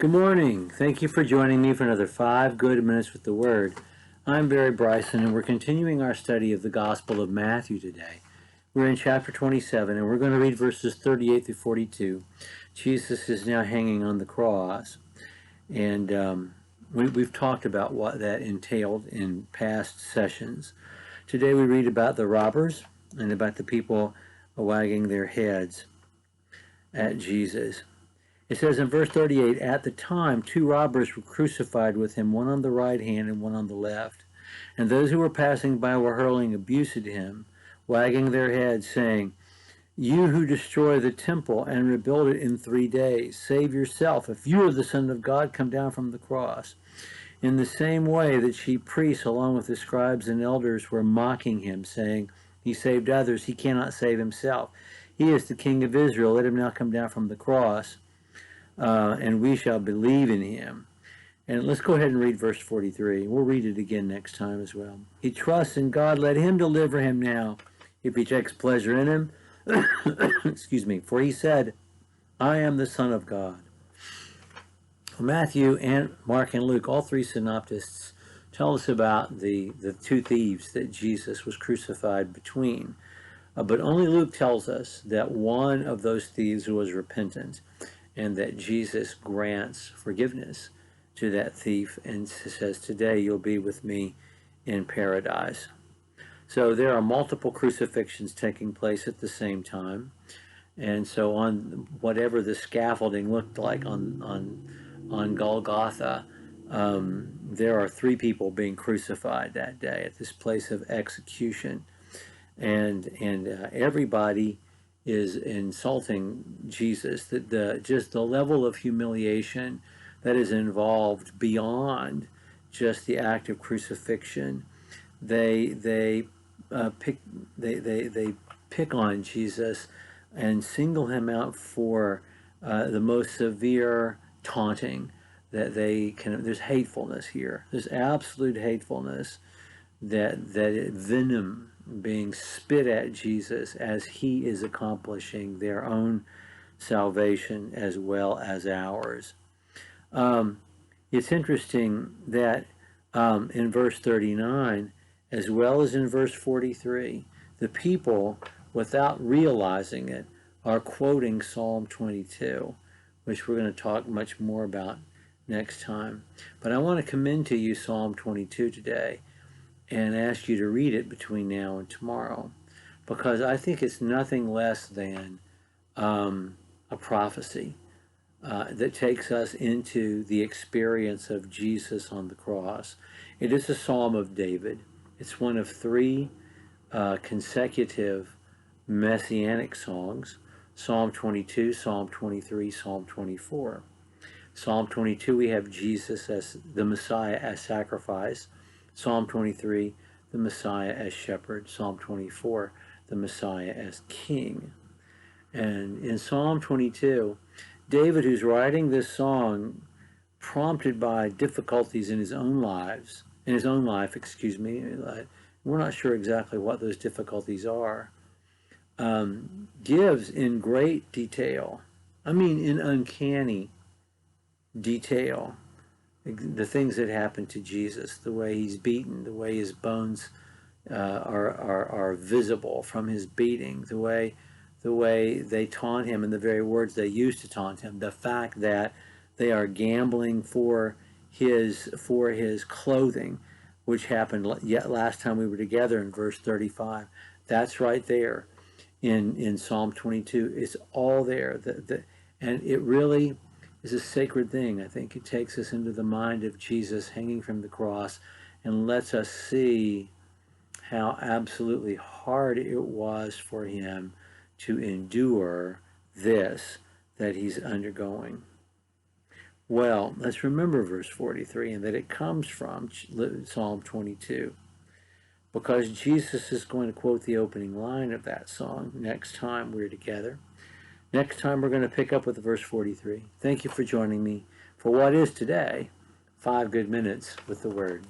Good morning. Thank you for joining me for another 5 good minutes with the Word. I'm Barry Bryson, and we're continuing our study of the Gospel of Matthew today. We're in chapter 27, and we're going to read verses 38 through 42. Jesus is now hanging on the cross, and we've talked about what that entailed in past sessions. Today we read about the robbers and about the people wagging their heads at Jesus. It says in verse 38, "At the time 2 robbers were crucified with him, one on the right hand and one on the left. And those who were passing by were hurling abuse at him, wagging their heads, saying, 'You who destroy the temple and rebuild it in 3 days, save yourself. If you are the Son of God, come down from the cross.' In the same way the chief priests, along with the scribes and elders, were mocking him, saying, 'He saved others, he cannot save himself. He is the King of Israel. Let him now come down from the cross, and we shall believe in him.'" And let's go ahead and read verse 43. We'll read it again next time as well. "He trusts in God. Let him deliver him now, if he takes pleasure in him." Excuse me. "For he said, 'I am the Son of God.'" Matthew and Mark and Luke, all 3 synoptists, tell us about the 2 thieves that Jesus was crucified between. But only Luke tells us that one of those thieves was repentant, and that Jesus grants forgiveness to that thief and says, "Today you'll be with me in paradise." So there are multiple crucifixions taking place at the same time. And so on whatever the scaffolding looked like on Golgotha, there are 3 people being crucified that day at this place of execution. And everybody is insulting Jesus. Just the level of humiliation that is involved beyond just the act of crucifixion. They pick on Jesus and single him out for the most severe taunting that they can. There's hatefulness here. There's absolute hatefulness, that venom being spit at Jesus as he is accomplishing their own salvation as well as ours. It's interesting that in verse 39, as well as in verse 43, the people, without realizing it, are quoting Psalm 22, which we're going to talk much more about next time. But I want to commend to you Psalm 22 today and ask you to read it between now and tomorrow, because I think it's nothing less than a prophecy that takes us into the experience of Jesus on the cross. It is a Psalm of David. It's one of 3 consecutive messianic songs: Psalm 22, Psalm 23, Psalm 24. Psalm 22, we have Jesus as the Messiah as sacrifice. Psalm 23, the Messiah as shepherd. Psalm 24, the Messiah as king. And in Psalm 22, David, who's writing this song, prompted by difficulties in his own life, we're not sure exactly what those difficulties are, gives in great detail, in uncanny detail, the things that happened to Jesus, the way he's beaten, the way his bones are visible from his beating, the way they taunt him, and the very words they use to taunt him, the fact that they are gambling for his clothing, which happened yet last time we were together in verse 35. That's right there in Psalm 22. It's all there, and it really is a sacred thing. I think it takes us into the mind of Jesus hanging from the cross and lets us see how absolutely hard it was for him to endure this that he's undergoing. Well, let's remember verse 43, and that it comes from Psalm 22, because Jesus is going to quote the opening line of that song next time we're together. Next time we're going to pick up with verse 43. Thank you for joining me for what is today 5 good minutes with the Word.